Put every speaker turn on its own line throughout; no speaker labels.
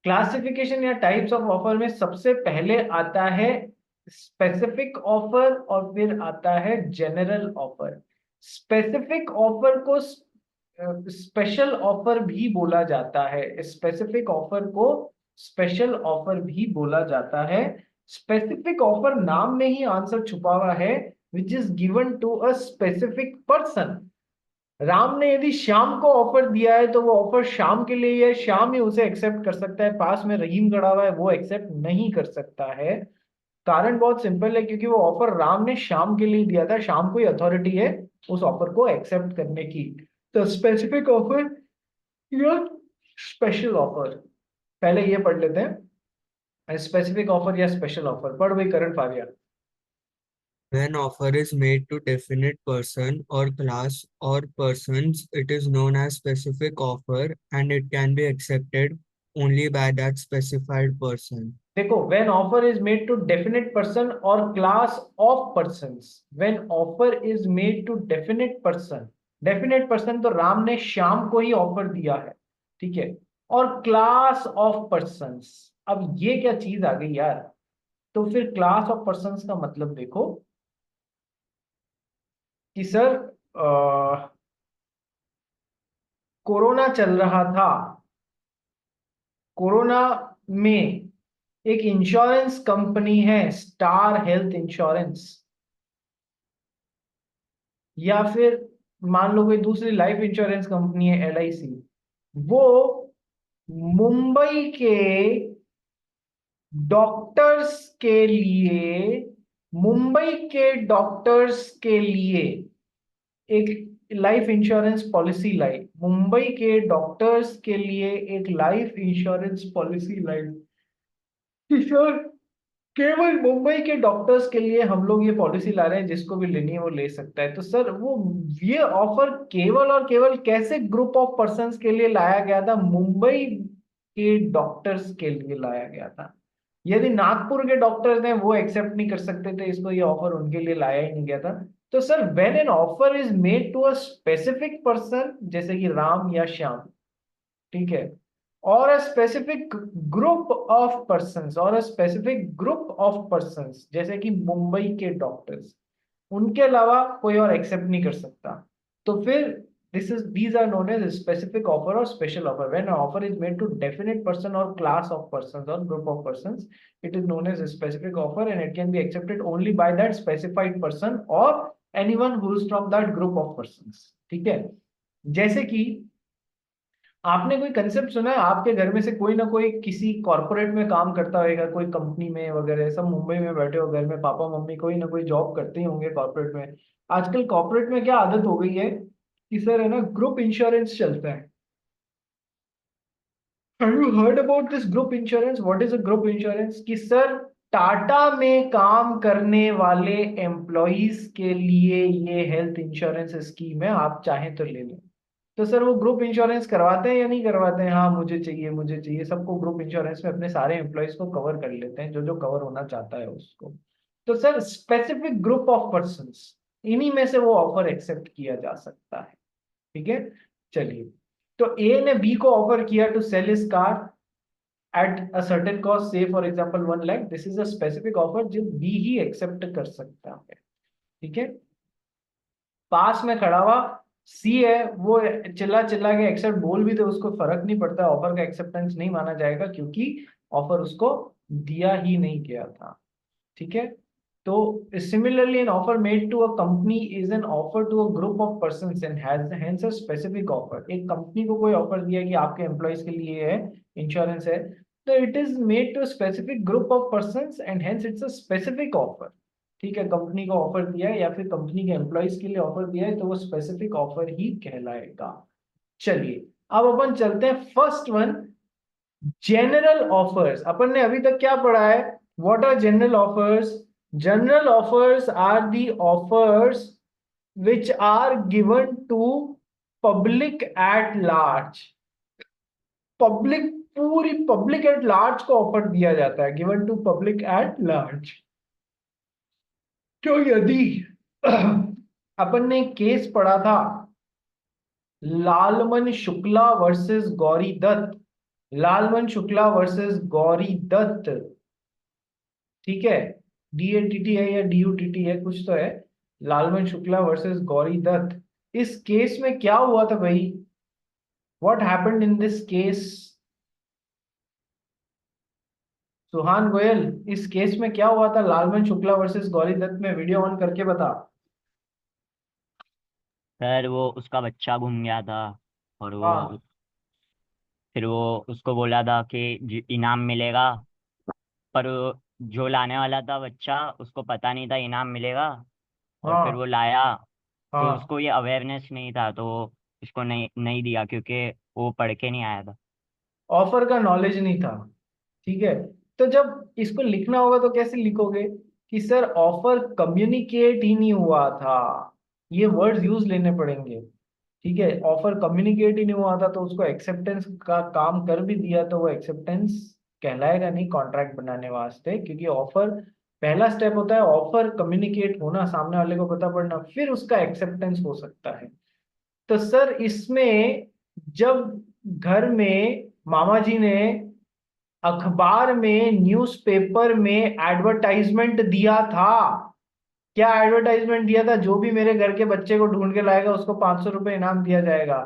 Classification या types of offer में सबसे पहले आता है स्पेसिफिक ऑफर और फिर आता है जनरल ऑफर। स्पेसिफिक ऑफर को स्पेशल ऑफर भी बोला जाता है। स्पेसिफिक ऑफर को स्पेशल ऑफर भी बोला जाता है। स्पेसिफिक ऑफर नाम में ही आंसर छुपा हुआ है, which is given to a specific person. Ram ने यदि श्याम को ऑफर दिया है तो वो ऑफर श्याम के लिए है, श्याम ही उसे एक्सेप्ट कर सकता है। पास में रहीम खड़ा हुआ है, वो एक्सेप्ट नहीं कर सकता है। कारण बहुत सिंपल है, क्योंकि वो ऑफर राम ने श्याम के लिए दिया था, श्याम को ही अथॉरिटी है उस ऑफर को एक्सेप्ट करने की। तो स्पेसिफिक ऑफर या स्पेशल ऑफर, पहले ये पढ़ लेते हैं। स्पेसिफिक ऑफर या स्पेशल ऑफर पढ़ भाई करण Faria.
When offer is made to definite person or class or persons, it is known as specific offer and it can be accepted only by that specified person.
देखो, when offer is made to definite person और class of persons. When offer is made to definite person तो राम ने श्याम को ही offer दिया है, ठीक है। और क्लास ऑफ पर्संस, अब ये क्या चीज आ गई यार। तो फिर क्लास ऑफ पर्संस का मतलब देखो कि सर कोरोना चल रहा था। कोरोना में एक इंश्योरेंस कंपनी है स्टार हेल्थ इंश्योरेंस, या फिर मान लो कोई दूसरी लाइफ इंश्योरेंस कंपनी है LIC। वो मुंबई के डॉक्टर्स के लिए एक लाइफ इंश्योरेंस पॉलिसी लाई। मुंबई के डॉक्टर्स के लिए एक लाइफ इंश्योरेंस पॉलिसी लाई। किशोर, केवल मुंबई के डॉक्टर्स के लिए हम लोग ये पॉलिसी ला रहे हैं, जिसको भी लेनी है वो ले सकता है। तो सर वो ये ऑफर केवल और केवल कैसे ग्रुप ऑफ पर्संस के लिए लाया गया था? मुंबई के डॉक्टर्स के लिए लाया गया था। यदि नागपुर के डॉक्टर्स हैं वो एक्सेप्ट नहीं कर सकते थे इसको, ये ऑफर उनके लिए लाया ही नहीं गया था। तो sir when an offer is made to a specific person, जैसे कि राम या श्याम, ठीक है, और a specific group of persons जैसे कि मुंबई के डॉक्टर्स, उनके अलावा कोई और एक्सेप्ट नहीं कर सकता। तो फिर these are known as specific offer or special offer. When an offer is made to definite person or class of persons or group of persons, it is known as a specific offer and it can be accepted only by that specified person or anyone who is from that group of persons, ठीक है। जैसे कि आपने कोई concept सुना है, आपके घर में से कोई ना कोई किसी कॉर्पोरेट में काम करता होगा, कोई कंपनी में वगैरह, सब मुंबई में बैठे हो घर में, पापा मम्मी कोई ना कोई जॉब करते ही होंगे कॉर्पोरेट में। आजकल कॉर्पोरेट में क्या आदत हो गई है कि सर है ना, ग्रुप इंश्योरेंस चलता है। Have you heard about this group insurance? What is a group insurance? कि सर टाटा में काम करने वाले एम्प्लॉइज के लिए ये हेल्थ इंश्योरेंस स्कीम है, आप चाहें तो ले लें। तो सर वो ग्रुप इंश्योरेंस करवाते हैं या नहीं करवाते हैं? हाँ, मुझे चाहिए मुझे चाहिए, सबको ग्रुप इंश्योरेंस में अपने सारे एम्प्लॉयज को कवर कर लेते हैं, जो जो कवर होना चाहता है उसको। तो sir specific group of persons, इन्हीं में से वो ऑफर एक्सेप्ट किया जा सकता है, ठीक है। चलिए, तो ए ने बी को ऑफर किया to sell his car at a certain cost, say for example 1 lakh. This is a specific offer जो बी ही एक्सेप्ट कर सकता है, ठीक है। पास में खड़ा हुआ सी है, वो चिल्ला चिल्ला के एक्सेप्ट बोल भी तो उसको फर्क नहीं पड़ता, ऑफर का एक्सेप्टेंस नहीं माना जाएगा क्योंकि ऑफर उसको दिया ही नहीं गया था, ठीक है। तो similarly an offer made to a company is an offer to a group of persons and has hence a specific offer. एक कंपनी को कोई ऑफर दिया कि आपके एम्प्लॉयज के लिए है, इंश्योरेंस है, तो it is made to specific group of persons and hence it's a specific offer, ठीक है। कंपनी को ऑफर दिया है या फिर कंपनी के एम्प्लॉयज के लिए ऑफर दिया है तो वो स्पेसिफिक ऑफर ही कहलाएगा। चलिए, अब अपन चलते हैं फर्स्ट वन, जनरल ऑफर्स। अपन ने अभी तक क्या पढ़ा है? What are general offers? General offers are the offers which are given to public at large। Public, पूरी पब्लिक एट लार्ज को ऑफर दिया जाता है, given to public at large. तो यदि अपन ने केस पढ़ा था लालमन शुक्ला वर्सेस गौरी दत्त, लालवन शुक्ला वर्सेस गौरी दत्त, ठीक है, DATT है या DUTT है, कुछ तो है। लालवन शुक्ला वर्सेस गौरी दत्त, इस केस में क्या हुआ था भाई? What happened in this case? Suhan Goyal, इस केस में क्या हुआ था लालवन शुक्ला वर्सेस गौरी दत्त में? वीडियो ऑन करके बता।
सर वो उसका बच्चा घूम गया था, और वो
हाँ
फिर वो उसको बोला था कि इनाम मिलेगा, पर जो लाने वाला था बच्चा, उसको पता नहीं था इनाम मिलेगा। और फिर वो
हाँ
लाया, तो
हाँ।
उसको ये अवेयरनेस नहीं था, तो उसको नहीं नहीं दिया, क्योंकि वो पढ़ के नहीं आया था।
ऑफर का नॉलेज नहीं था, ठीक है। तो जब इसको लिखना होगा तो कैसे लिखोगे कि सर ऑफर कम्युनिकेट ही नहीं हुआ था? ये वर्ड्स यूज लेने पड़ेंगे, ठीक है। ऑफर कम्युनिकेट ही नहीं हुआ था तो उसको एक्सेप्टेंस का काम कर भी दिया तो वो एक्सेप्टेंस कहलाएगा नहीं कॉन्ट्रैक्ट बनाने वास्ते, क्योंकि ऑफर पहला स्टेप होता है ऑफर कम्युनिकेट होना, सामने वाले को पता पड़ना, फिर उसका एक्सेप्टेंस हो सकता है। तो सर इसमें जब घर में मामा जी ने अखबार में न्यूज़पेपर में एडवर्टाइजमेंट दिया था, क्या एडवर्टाइजमेंट दिया था? जो भी मेरे घर के बच्चे को ढूंढ के लाएगा उसको 500 रुपये इनाम दिया जाएगा।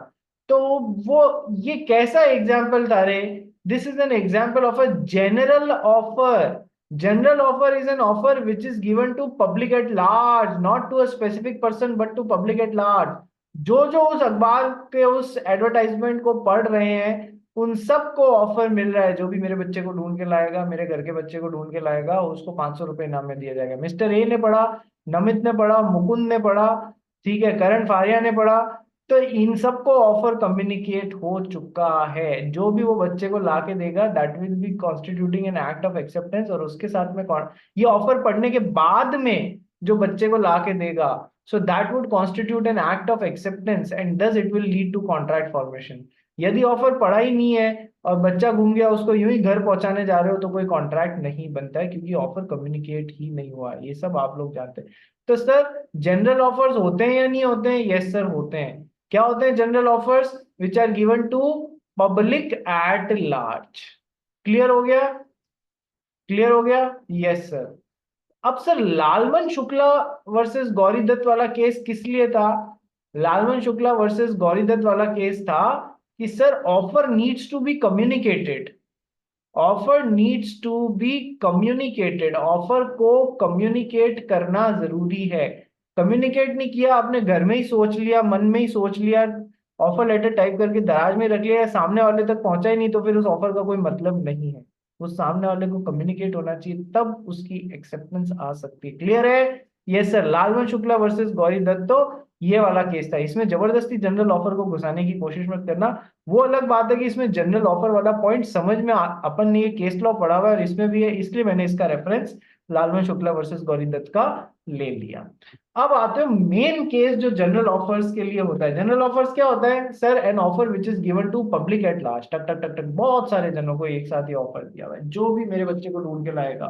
तो वो ये कैसा एग्जाम्पल था रे? This is an example of a general offer. General offer is an offer which is given to public at large, not to a specific person but to public at large. जो जो उस अखबार के उस advertisement को पढ़ रहे हैं उन सबको ऑफर मिल रहा है, जो भी मेरे बच्चे को ढूंढ के लाएगा, मेरे घर के बच्चे को ढूंढ के लाएगा, उसको 500 रुपये इनाम में दिया जाएगा। मिस्टर ए ने पढ़ा, नमित ने पढ़ा, मुकुंद ने पढ़ा, ठीक है, करण फारिया ने पढ़ा। तो इन सबको ऑफर कम्युनिकेट हो चुका है। जो भी वो बच्चे को ला के देगा that will be constituting N act of acceptance, और उसके साथ में ये ऑफर पढ़ने के बाद में जो बच्चे को ला के देगा, so that would constitute an act of acceptance and thus it will lead to contract formation. यदि ऑफर पढ़ा ही नहीं है और बच्चा घूम गया, उसको यूं ही घर पहुंचाने जा रहे हो, तो कोई कॉन्ट्रैक्ट नहीं बनता है, क्योंकि ऑफर कम्युनिकेट ही नहीं हुआ। ये सब आप लोग जानते हैं। तो सर जनरल ऑफर्स होते हैं या नहीं होते हैं? यस सर होते हैं। क्या होते हैं general offers? Which are given to public at large. Clear हो गया? क्लियर हो गया? Yes sir. अब सर लालवन शुक्ला वर्सेस गौरी दत्त वाला केस किस लिए था? लालवन शुक्ला वर्सेस गौरी दत्त वाला केस था कि sir offer needs to be communicated. Offer needs to be communicated, offer को कम्युनिकेट करना जरूरी है। कम्युनिकेट नहीं किया, आपने घर में ही सोच लिया, मन में ही सोच लिया, ऑफर लेटर टाइप करके दराज में रख लिया, सामने वाले तक पहुंचा ही नहीं, तो फिर उस ऑफर का कोई मतलब नहीं है। वो सामने वाले को कम्युनिकेट होना चाहिए, तब उसकी एक्सेप्टेंस आ सकती है। क्लियर है? Yes sir. लालवन Shukla versus Gauri Dutt, तो ये वाला केस था। इसमें जबरदस्ती जनरल ऑफर को घुसाने की कोशिश मत करना। वो अलग बात है कि इसमें जनरल ऑफर वाला पॉइंट समझ में अपन ने ये केस लॉ पढ़ा हुआ है और इसमें भी है, इसलिए मैंने इसका रेफरेंस लालवन शुक्ला वर्सेस गौरी दत्त का ले लिया। अब आते हैं मेन केस जो जनरल ऑफर्स के लिए होता है। जनरल ऑफर्स क्या होता है sir? An offer which is given to public at large, टक टक टक टक, बहुत सारे जनों को एक साथ ही ऑफर दिया हुआ है, जो भी मेरे बच्चे को ढूंढ के लाएगा,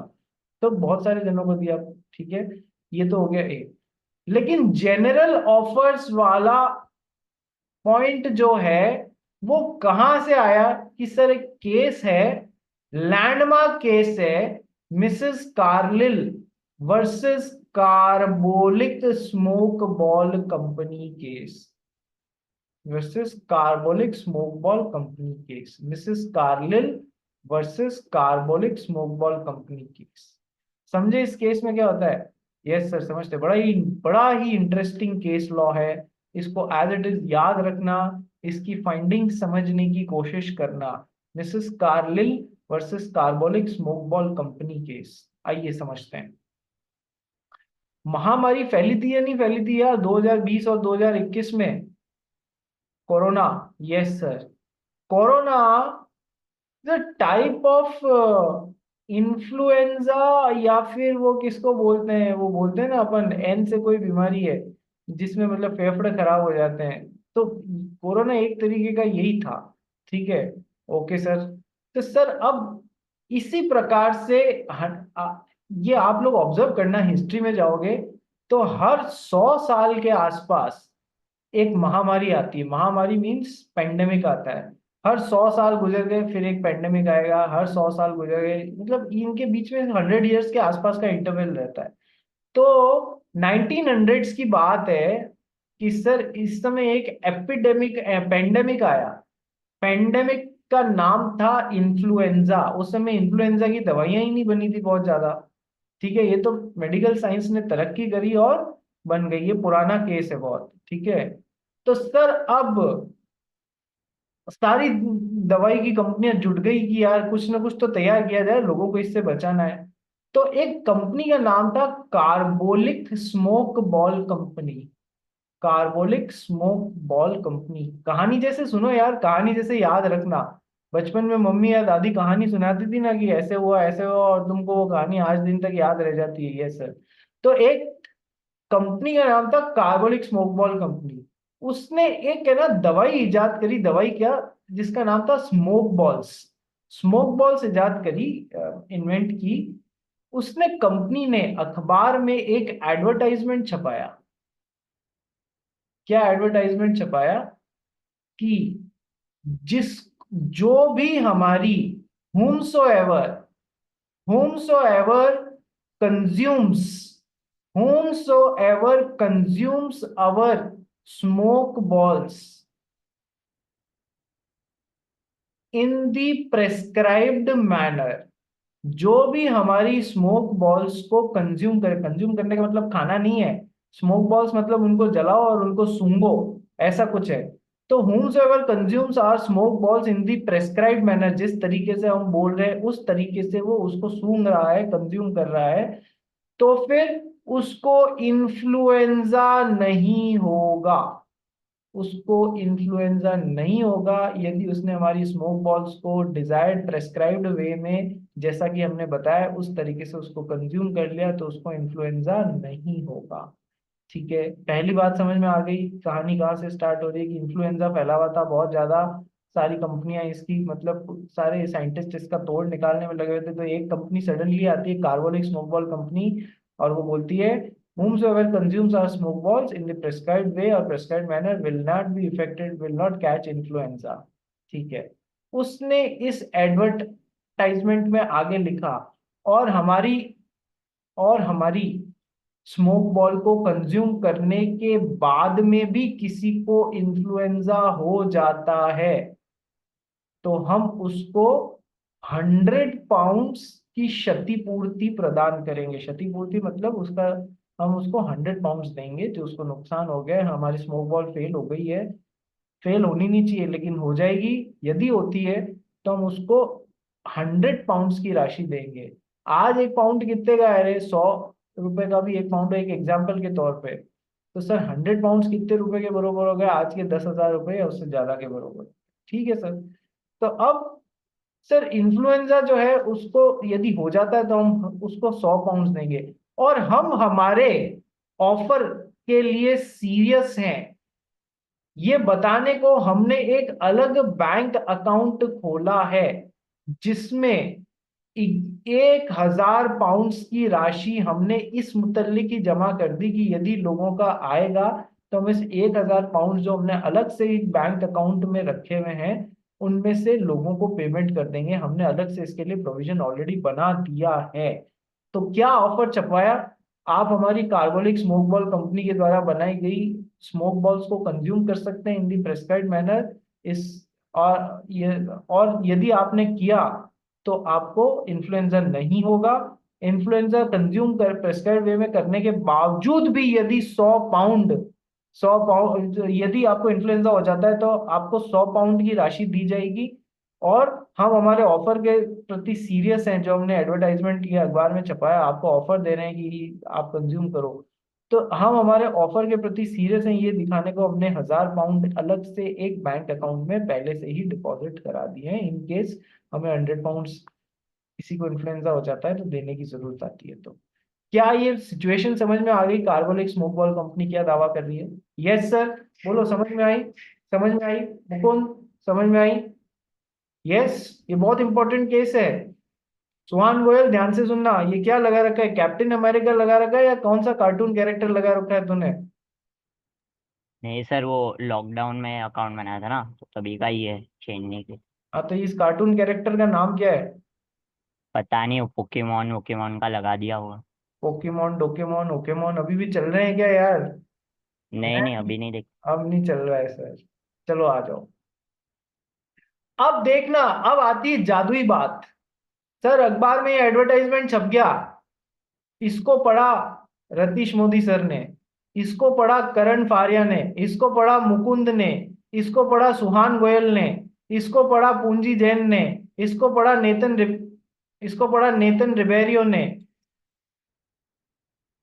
तो बहुत सारे जनों को दिया, ठीक है। ये तो हो गया एक। लेकिन जनरल ऑफर्स वाला पॉइंट जो है वो कहां से आया? कि सर एक केस है, लैंडमार्क केस है, Mrs Carlill versus Carbolic Smoke Ball Company case, versus Carbolic Smoke Ball Company case, Mrs Carlill versus Carbolic Smoke Ball Company case. समझे इस केस में क्या होता है? यस सर समझते। बड़ा ही इंटरेस्टिंग केस लॉ है। इसको एज इट इज याद रखना, इसकी फाइंडिंग समझने की कोशिश करना। Mrs Carlill versus Carbolic Smoke Ball Company case, आइए समझते हैं। महामारी फैली थी या नहीं फैली थी यार 2020 और 2021 में? Corona, yes sir. Corona the type of influenza, या फिर वो किसको बोलते हैं, वो बोलते हैं ना अपन, एन से कोई बीमारी है जिसमें मतलब फेफड़े खराब हो जाते हैं, तो कोरोना एक तरीके का यही था, ठीक है। Okay sir. तो सर अब इसी प्रकार से ये आप लोग ऑब्जर्व करना, हिस्ट्री में जाओगे तो हर 100 साल के आसपास एक महामारी आती है। महामारी मीन्स पेंडेमिक आता है। हर 100 साल गुजर गए फिर एक पेंडेमिक आएगा, हर 100 साल गुजर गए, मतलब इनके बीच में 100 ईयर्स के आसपास का इंटरवल रहता है। तो 1900s की बात है कि सर इस समय एक एपिडेमिक पेंडेमिक आया। पेंडेमिक का नाम था इन्फ्लुएंजा। उस समय इन्फ्लुएंजा की दवाइयां ही नहीं बनी थी बहुत ज्यादा। ठीक है, ये तो मेडिकल साइंस ने तरक्की करी और बन गई। ये पुराना केस है बहुत, ठीक है। तो सर अब सारी दवाई की कंपनियां जुट गई कि यार कुछ ना कुछ तो तैयार किया जाए, लोगों को इससे बचाना है। तो एक कंपनी का नाम था carbolic Smoke Ball company. Carbolic Smoke Ball company. कहानी जैसे सुनो यार, कहानी जैसे याद रखना। बचपन में मम्मी या दादी कहानी सुनाती थी ना कि ऐसे हुआ, और तुमको वो कहानी आज दिन तक याद रह जाती है। ये सर, तो एक कंपनी का नाम था कार्बोलिक स्मोक बॉल कंपनी। उसने एक है ना दवाई इजाद करी। दवाई क्या? जिसका नाम था स्मोक बॉल्स। स्मोक बॉल्स इजाद करी, इन्वेंट की। उसने कंपनी ने अखबार में एक एडवर्टाइजमेंट छपाया। क्या एडवर्टाइजमेंट छपाया? कि जिस जो भी हमारी whomsoever whomsoever consumes whomsoever consumes our smoke balls in the prescribed manner, जो भी हमारी स्मोक बॉल्स को कंज्यूम करे, कंज्यूम करने का मतलब खाना नहीं है। स्मोक बॉल्स मतलब उनको जलाओ और उनको सूंघो, ऐसा कुछ है। तो whomsoever consumes our smoke balls in the prescribed manner, जिस तरीके से हम बोल रहे हैं उस तरीके से वो उसको सूंघ रहा है, कंज्यूम कर रहा है, तो फिर उसको इन्फ्लुएंजा नहीं होगा। उसको इन्फ्लुएंजा नहीं होगा यदि उसने हमारी स्मोक बॉल्स को डिजायर्ड प्रेस्क्राइब्ड वे में, जैसा कि हमने बताया उस तरीके से उसको कंज्यूम कर लिया, तो उसको इन्फ्लुएंजा नहीं होगा। ठीक है, पहली बात समझ में आ गई। कहानी कहाँ से स्टार्ट हो रही है कि इन्फ्लुएंजा फैला हुआ था बहुत ज्यादा। सारी कंपनियां इसकी, मतलब सारे साइंटिस्ट इसका तोड़ निकालने में लगे हुए थे। तो एक कंपनी सडनली आती है, कार्बोलिक स्मोक बॉल कंपनी, और वो बोलती है whomsoever consumes our smoke balls in the prescribed way or prescribed manner will not be affected, will not catch influenza। ठीक है, उसने इस एडवर्टाइजमेंट में आगे लिखा, और हमारी और हमारी स्मोक बॉल को कंज्यूम करने के बाद में भी किसी को इन्फ्लुएंजा हो जाता है तो हम उसको 100 पाउंड्स की क्षतिपूर्ति प्रदान करेंगे। क्षतिपूर्ति मतलब उसका, हम उसको 100 पाउंड्स देंगे जो उसको नुकसान हो गया है। हमारी स्मोक बॉल फेल हो गई है, फेल होनी नहीं चाहिए लेकिन हो जाएगी। यदि होती है तो हम उसको 100 पाउंड्स की राशि देंगे। आज एक पाउंड कितने का है रे? 100 रुपए का भी एक पाउंड है, एक एग्जाम्पल के तौर पे। तो सर 100 पाउंड्स कितने रुपए के बरोबर हो गए? आज के 10,000 रुपए या उससे ज्यादा के बरोबर। ठीक है सर। तो अब सर इन्फ्लुएंजा जो है उसको यदि हो जाता है तो हम उसको 100 पाउंड्स देंगे। और हम हमारे ऑफर के लिए सीरियस हैं, ये बताने को हमने एक अलग बैंक अकाउंट खोला है जिसमें 1,000 पाउंड्स की राशि हमने इस मुतल्लिक ही जमा कर दी कि यदि लोगों का आएगा तो हम इस 1,000 पाउंड जो हमने अलग से एक बैंक अकाउंट में रखे हुए हैं उनमें से लोगों को पेमेंट कर देंगे। हमने अलग से इसके लिए प्रोविजन ऑलरेडी बना दिया है। तो क्या ऑफर छपवाया? आप हमारी कार्बोलिक स्मोक बॉल कंपनी के द्वारा बनाई गई स्मोक बॉल्स को कंज्यूम कर सकते हैं इन दी प्रेस्क्राइब्ड मैनर। इस और यदि आपने किया तो आपको इन्फ्लुएंजा नहीं होगा। इन्फ्लुएंजा कंज्यूम कर प्रेस्क्राइब वे में करने के बावजूद भी यदि 100 पाउंड यदि आपको इन्फ्लुएंजा हो जाता है तो आपको 100 पाउंड की राशि दी जाएगी। और हम हमारे ऑफर के प्रति सीरियस हैं, जो हमने एडवर्टाइजमेंट किया अखबार में छपाया, आपको ऑफर दे रहे हैं कि आप कंज्यूम करो। तो हम हमारे ऑफर के प्रति सीरियस हैं ये दिखाने को हमने 1,000 पाउंड अलग से एक बैंक अकाउंट में पहले से ही डिपॉजिट करा दिए हैं, इन केस हमें 100 पाउंड्स किसी को इन्फ्लुएंजा हो जाता है तो देने की जरूरत आती है। तो क्या ये सिचुएशन समझ में आ गई? कार्बोलिक स्मोक बॉल कंपनी क्या दावा कर रही है? यस सर, बोलो समझ में आई? समझ में आई? मुकुंद, समझ में आई? यस, ये बहुत इंपॉर्टेंट केस है। सुहान गोयल ध्यान से सुनना, ये क्या लगा रखा है? कैप्टन अमेरिका लगा रखा है या कौन सा कार्टून कैरेक्टर लगा रखा है तूने?
नहीं सर, वो लॉकडाउन में अकाउंट बनाया था ना, तो तभी का ही है, चेंज नहीं किया।
हाँ, तो इस कार्टून कैरेक्टर का नाम क्या है?
पता नहीं, वो पोकेमॉन वोकेमॉन का लगा दिया होगा।
पोकेमोन, डोकेमोन, ओकेमोन अभी भी चल रहे हैं क्या यार?
नहीं नहीं,
हैं?
अभी नहीं देख।
अब नहीं चल रहा है सर। चलो आ जाओ। अब देखना, अब आती है जादुई बात। सर अखबार में एडवर्टाइजमेंट छप गया, इसको पढ़ा रतीश मोदी सर ने, इसको पढ़ा करण फारिया ने, इसको पढ़ा मुकुंद ने, इसको पढ़ा सुहान गोयल ने, इसको पढ़ा पूंजी जैन ने, इसको पढ़ा इसको पढ़ा नेतन रिबेरियो ने।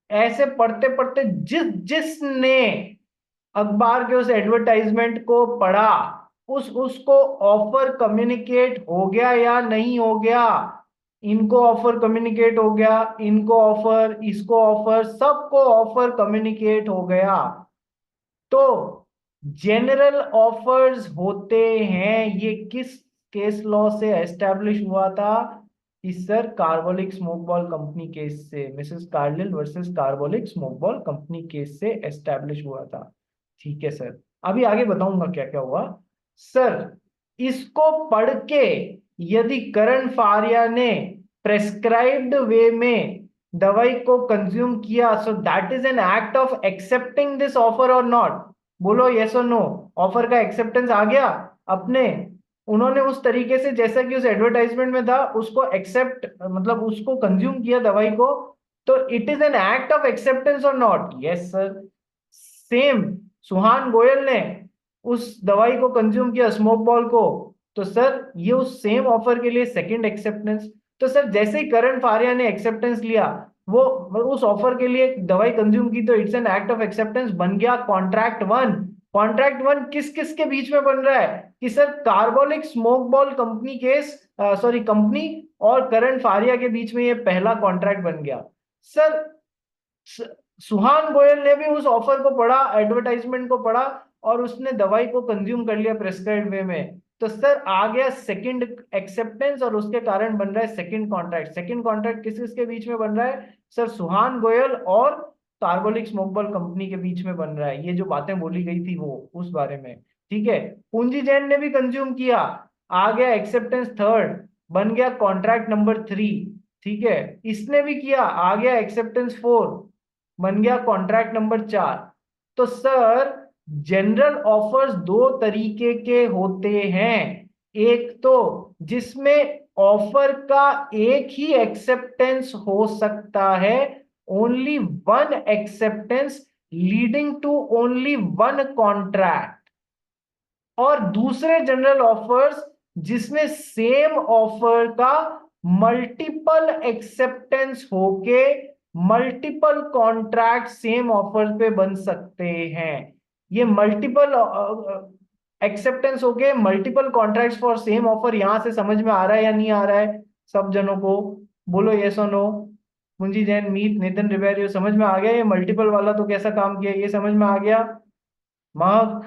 ऐसे पढ़ते पढ़ते जिसने अखबार के उस एडवर्टाइजमेंट को पढ़ा, उसको ऑफर कम्युनिकेट हो गया या नहीं हो गया? इनको ऑफर कम्युनिकेट हो गया, इनको ऑफर, इसको ऑफर, सबको ऑफर कम्युनिकेट हो गया। तो जनरल ऑफर्स होते हैं, ये किस केस लॉ से एस्टेब्लिश हुआ था? इस sir Carbolic Smoke Ball Company case से, Mrs Carlill versus Carbolic Smoke Ball Company case से एस्टेब्लिश हुआ था। ठीक है सर, अभी आगे बताऊंगा क्या क्या हुआ। सर इसको पढ़ के यदि करण फारिया ने प्रेस्क्राइब्ड वे में दवाई को कंज्यूम किया, so that is an act of accepting this offer और नॉट? बोलो यस और नो। ऑफर का एक्सेप्टेंस आ गया अपने? उन्होंने उस तरीके से जैसा कि उस एडवर्टाइजमेंट में था उसको एक्सेप्ट, मतलब उसको कंज्यूम किया दवाई को, तो it is an act of acceptance और नॉट? Yes sir. सेम सुहान गोयल ने उस दवाई को कंज्यूम किया, स्मोक बॉल को, तो सर ये उस सेम ऑफर के लिए सेकंड एक्सेप्टेंस। तो सर जैसे ही करण फारिया ने एक्सेप्टेंस लिया, वो उस ऑफर के लिए दवाई कंज्यूम की, तो it's an act of acceptance, बन गया कॉन्ट्रैक्ट वन। कॉन्ट्रैक्ट वन किस किस के बीच में बन रहा है? कि sir Carbolic Smoke Ball Company case, sorry company और करण फारिया के बीच में ये पहला कॉन्ट्रैक्ट बन गया। सर सुहान गोयल ने भी उस ऑफर को पढ़ा, एडवर्टाइजमेंट को पढ़ा, और उसने दवाई को कंज्यूम कर लिया प्रेस्क्राइब्ड वे में। तो सर आ गया सेकंड एक्सेप्टेंस, और उसके कारण बन रहा है सेकंड कॉन्ट्रैक्ट। सेकंड कॉन्ट्रैक्ट किस किसके बीच में बन रहा है? सर सुहान गोयल और कार्बोलिक स्मोक बॉल कंपनी के बीच में बन रहा है, ये जो बातें बोली गई थी वो उस बारे में। ठीक है, पूंजी जैन ने भी कंज्यूम किया, आ गया एक्सेप्टेंस थर्ड, बन गया कॉन्ट्रैक्ट नंबर थ्री। ठीक है, इसने भी किया, आ गया एक्सेप्टेंस फोर, बन गया कॉन्ट्रैक्ट नंबर चार। तो सर जनरल ऑफर्स दो तरीके के होते हैं। एक तो जिसमें ऑफर का एक ही एक्सेप्टेंस हो सकता है, only one acceptance leading to only one contract. और दूसरे जनरल ऑफर्स जिसमें सेम ऑफर का मल्टीपल एक्सेप्टेंस होके मल्टीपल कॉन्ट्रैक्ट सेम ऑफर पे बन सकते हैं। ये मल्टीपल एक्सेप्टेंस होके multiple contracts for same offer, यहां से समझ में आ रहा है या नहीं आ रहा है सब जनों को? बोलो यस और नो। मुंजी जैन, मीत, नितिन रिबेरियो, समझ में आ गया ये मल्टीपल वाला तो कैसा काम किया, ये समझ में आ गया? महक,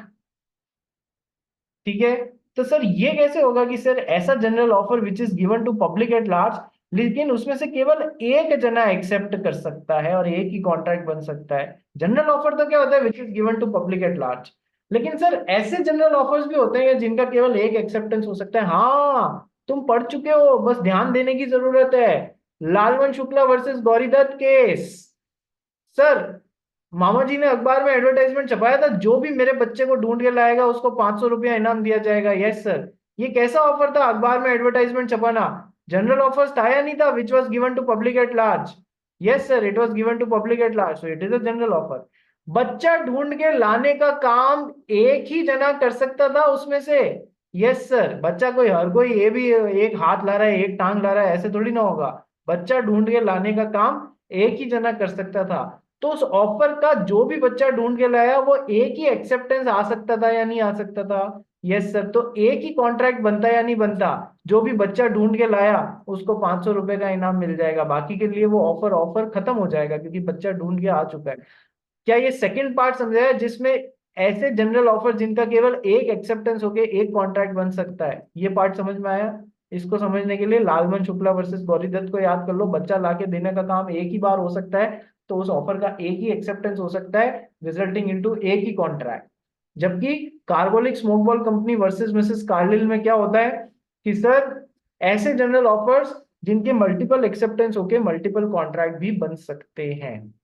ठीक है। तो सर ये कैसे होगा कि सर ऐसा general offer which is given to public at large, लेकिन उसमें से केवल एक जना एक्सेप्ट कर सकता है और एक ही कॉन्ट्रैक्ट बन सकता है? जनरल ऑफर तो क्या होता है? Which is given to public at large. लेकिन सर ऐसे जनरल ऑफर्स भी होते हैं जिनका केवल एक एक्सेप्टेंस हो सकता है। हाँ, तुम पढ़ चुके हो, बस ध्यान देने की जरूरत है। Lalman Shukla versus Gauridatt case. Sir मामा जी ने अखबार में एडवर्टाइजमेंट छपाया था, जो भी मेरे बच्चे को ढूंढ के लाएगा उसको 500 रुपया इनाम दिया जाएगा। यस सर, ये कैसा ऑफर था अखबार में एडवर्टाइजमेंट छपाना? जनरल ऑफर्स था या नहीं था, which was given to public at large? Yes sir, it was given to public at large, so it is a general offer. बच्चा ढूंढ के लाने का काम एक ही जना कर सकता था उसमें से। यस सर, बच्चा कोई हर कोई ये भी एक हाथ ला रहा है एक टांग ला रहा है ऐसे थोड़ी ना होगा। बच्चा ढूंढ के लाने का काम एक ही जना कर सकता था। तो उस ऑफर का जो भी बच्चा ढूंढ के लाया वो एक ही एक्सेप्टेंस आ सकता था या नहीं आ सकता था? यस सर, तो एक ही कॉन्ट्रैक्ट बनता या नहीं बनता? जो भी बच्चा ढूंढ के लाया उसको 500 रुपए का इनाम मिल जाएगा, बाकी के लिए वो ऑफर ऑफर खत्म हो जाएगा क्योंकि बच्चा ढूंढ के आ चुका है। क्या ये सेकंड पार्ट समझाया जिसमें ऐसे जनरल ऑफर जिनका केवल एक एक्सेप्टेंस होके एक कॉन्ट्रैक्ट बन सकता है, ये पार्ट समझ में आया? इसको समझने के लिए लालमन शुक्ला वर्सेस गौरीदत्त को याद कर लो। बच्चा लाके देने का काम एक ही बार हो सकता है, तो उस ऑफर का एक ही एक्सेप्टेंस हो सकता है रिजल्टिंग इनटू एक ही कॉन्ट्रैक्ट। जबकि carbolic Smoke Ball company versus Mrs Carlill में क्या होता है कि सर ऐसे जनरल ऑफर्स जिनके मल्टीपल एक्सेप्टेंस होके मल्टीपल कॉन्ट्रैक्ट भी बन सकते हैं,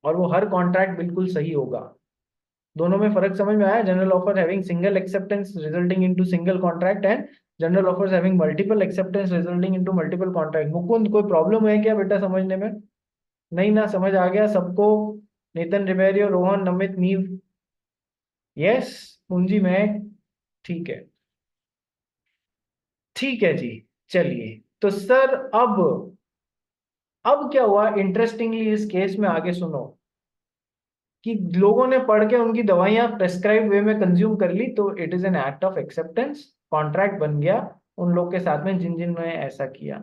और वो हर कॉन्ट्रैक्ट बिल्कुल सही होगा। दोनों में फर्क समझ में आया? General offer having single acceptance resulting into single contract and general offers having multiple acceptance resulting into multiple contract. Mukund कोई प्रॉब्लम है क्या बेटा समझने में? नहीं ना, समझ आ गया सबको? नितिन, रिबेरियो, रोहन, नमित, नीव, यस, पूंजी में, ठीक है, ठीक है जी। चलिए तो सर अब क्या हुआ इंटरेस्टिंगली इस केस में, आगे सुनो, कि लोगों ने पढ़ के उनकी दवाइयां प्रेस्क्राइब वे में कंज्यूम कर ली, तो it is an act of acceptance, contract बन गया उन लोग के साथ में जिन जिन ने ऐसा किया।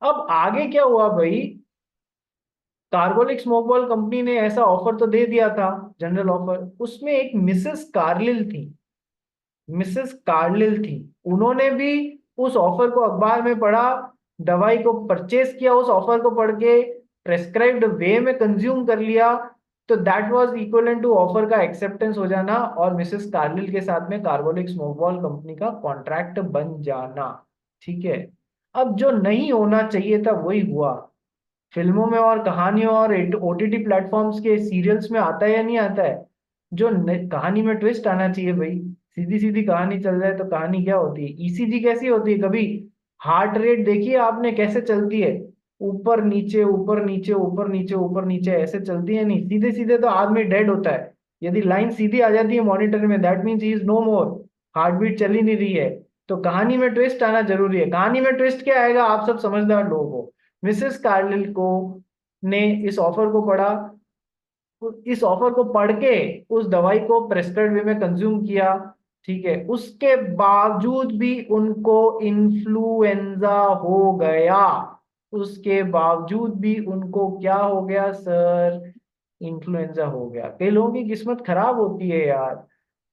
अब आगे क्या हुआ भाई, कार्बोलिक स्मोक बॉल कंपनी ने ऐसा ऑफर तो दे दिया था, जनरल ऑफर, उसमें एक मिसेस कार्लिल थी, मिसेस कार्लिल थी, उन्होंने भी उस ऑफर को अखबार में पढ़ा, दवाई को परचेज किया, उस ऑफर को पढ़ के प्रेस्क्राइब्ड वे में कंज्यूम कर लिया, तो that was equivalent to offer का एक्सेप्टेंस हो जाना और मिसेस कार्लिल के साथ में कार्बोलिक स्मोक बॉल कंपनी का कॉन्ट्रैक्ट बन जाना। ठीक है, अब जो नहीं होना चाहिए था वही हुआ। फिल्मों में और कहानियों और ओटीटी प्लेटफॉर्म्स के सीरियल्स में आता है या नहीं आता है, जो कहानी में ट्विस्ट आना चाहिए भाई। सीधी सीधी कहानी चल जाए तो कहानी क्या होती है? ईसीजी कैसी होती है? कभी हार्ट रेट देखिए आपने कैसे चलती है? ऊपर नीचे ऊपर नीचे ऊपर नीचे ऊपर नीचे ऐसे चलती है, नहीं सीधे सीधे तो आदमी डेड होता है। यदि लाइन सीधी आ जाती है मॉनिटर में, that means he is no more, heart beat चल ही नहीं रही है। तो कहानी में ट्विस्ट आना जरूरी है। कहानी में ट्विस्ट क्या आएगा? आप सब समझदार लोग हो। मिसेस कार्लिल को ने इस ऑफर को पढ़ा, इस ऑफर को पढ़ के उस दवाई को प्रेस्क्राइब्ड वे में कंज्यूम किया, ठीक है, उसके बावजूद भी उनको इन्फ्लुएंजा हो गया, उसके बावजूद भी उनको क्या हो गया सर? इन्फ्लुएंजा हो गया। कई लोगों की किस्मत खराब होती है यार,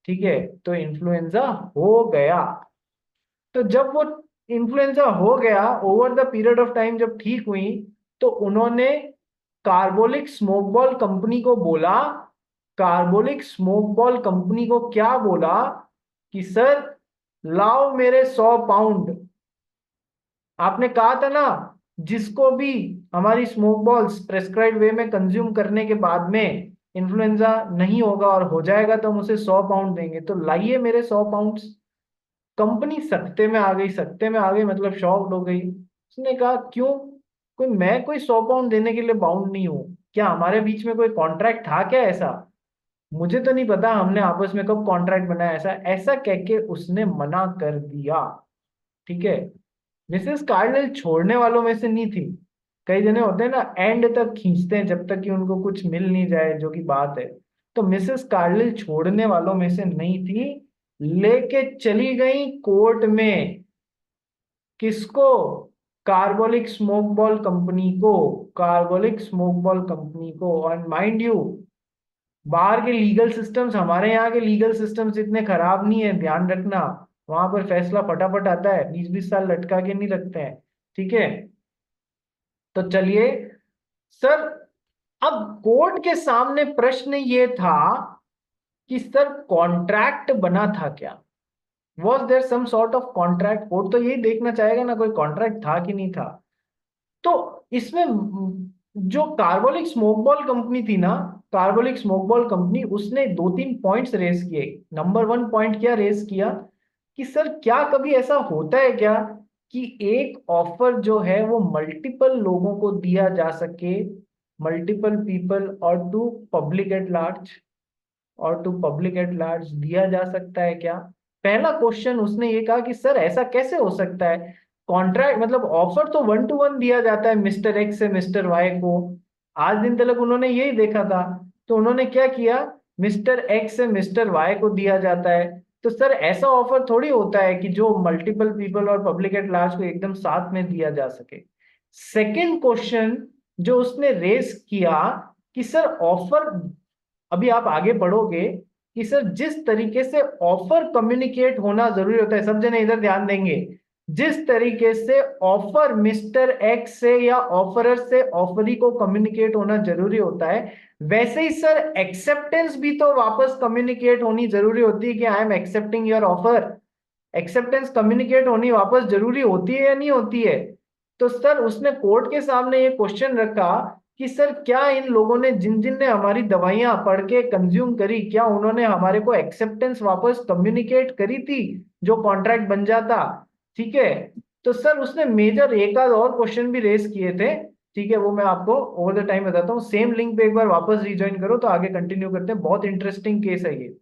ठीक है, तो इन्फ्लुएंजा हो गया। तो जब वो इन्फ्लुएंजा हो गया, over the period of time जब ठीक हुई, तो उन्होंने कार्बोलिक स्मोक बॉल कंपनी को बोला, कार्बोलिक स्मोक बॉल कंपनी को क्या बोला कि सर लाओ मेरे 100 पाउंड। आपने कहा था ना, जिसको भी हमारी स्मोक बॉल्स प्रेस्क्राइब्ड वे में कंज्यूम करने के बाद में इन्फ्लुएंजा नहीं होगा और हो जाएगा तो हम उसे 100 पाउंड देंगे, तो लाइए मेरे 100 पाउंड। कंपनी सख्ते में आ गई, सख्ते में आ गई मतलब शॉक्ड हो गई। उसने कहा क्यों? मैं कोई 100 पाउंड देने के लिए बाउंड नहीं हूं। क्या हमारे बीच में कोई कॉन्ट्रैक्ट था क्या ऐसा? मुझे तो नहीं पता हमने आपस में कब कॉन्ट्रैक्ट बनाया ऐसा, ऐसा कह के उसने मना कर दिया। ठीक है, मिसेस कार्डिनल छोड़ने वालों में से नहीं थी। कई जने होते हैं ना, एंड तक खींचते हैं जब तक कि उनको कुछ मिल नहीं जाए, जो कि बात है। तो मिसेस कार्डिनल छोड़ने वालों में से नहीं थी, लेके चली गई कोर्ट में। किसको? कार्बोलिक स्मोक बॉल कंपनी को, कार्बोलिक स्मोक बॉल कंपनी को। और माइंड यू, बाहर के लीगल सिस्टम्स हमारे यहाँ के लीगल सिस्टम्स इतने खराब नहीं है, ध्यान रखना। वहां पर फैसला फटाफट आता है, 20-20 साल लटका के नहीं रखते हैं। ठीक है, तो चलिए सर, अब कोर्ट के सामने प्रश्न ये था कि सर कॉन्ट्रैक्ट बना था क्या? Was there some sort of contract? Court तो यही देखना चाहेगा ना, कोई कॉन्ट्रैक्ट था कि नहीं था। तो इसमें जो कार्बोलिक स्मोक बॉल कंपनी थी ना, कार्बोलिक स्मोक बॉल कंपनी, उसने 2-3 पॉइंट्स रेस किए। नंबर 1 पॉइंट क्या रेस किया कि सर क्या कभी ऐसा होता है क्या कि एक ऑफर जो है वो मल्टीपल लोगों को दिया जा सके, मल्टीपल पीपल और टू पब्लिक एट लार्ज, और टू पब्लिक एट लार्ज दिया जा सकता है क्या? पहला क्वेश्चन उसने ये कहा कि सर ऐसा कैसे हो सकता है? कॉन्ट्रैक्ट मतलब ऑफर तो 1-to-1 दिया जाता है मिस्टर एक्स से मिस्टर वाई को। आज दिन तक उन्होंने यही देखा था। तो उन्होंने क्या किया, मिस्टर एक्स से मिस्टर वाई को दिया जाता है। तो सर ऐसा ऑफर थोड़ी होता है कि जो मल्टीपल पीपल और पब्लिक एट लार्ज को एकदम साथ में दिया जा सके। सेकेंड क्वेश्चन जो उसने रेस किया कि सर ऑफर, अभी आप आगे पढ़ोगे कि सर जिस तरीके से ऑफर कम्युनिकेट होना जरूरी होता है, सब जने इधर ध्यान देंगे, जिस तरीके से ऑफर मिस्टर एक्स से या ऑफरर से ऑफरी को कम्युनिकेट होना जरूरी होता है, वैसे ही सर एक्सेप्टेंस भी तो वापस कम्युनिकेट होनी जरूरी होती है कि I am accepting your offer. Acceptance communicate होनी वापस जरूरी होती है या नहीं होती है? तो सर उसने कोर्ट के सामने ये क्वेश्चन रखा कि सर क्या इन लोगों ने, जिन जिन ने हमारी दवाइयां पढ़ के कंज्यूम करी, क्या उन्होंने हमारे को एक्सेप्टेंस वापस कम्युनिकेट करी थी जो कॉन्ट्रैक्ट बन जाता? ठीक है। तो सर उसने मेजर एक आध और क्वेश्चन भी रेस किए थे। ठीक है, वो मैं आपको ओवर द टाइम बताता हूँ। सेम लिंक पे एक बार वापस रिज्वाइन करो तो आगे कंटिन्यू करते हैं, बहुत इंटरेस्टिंग केस है ये।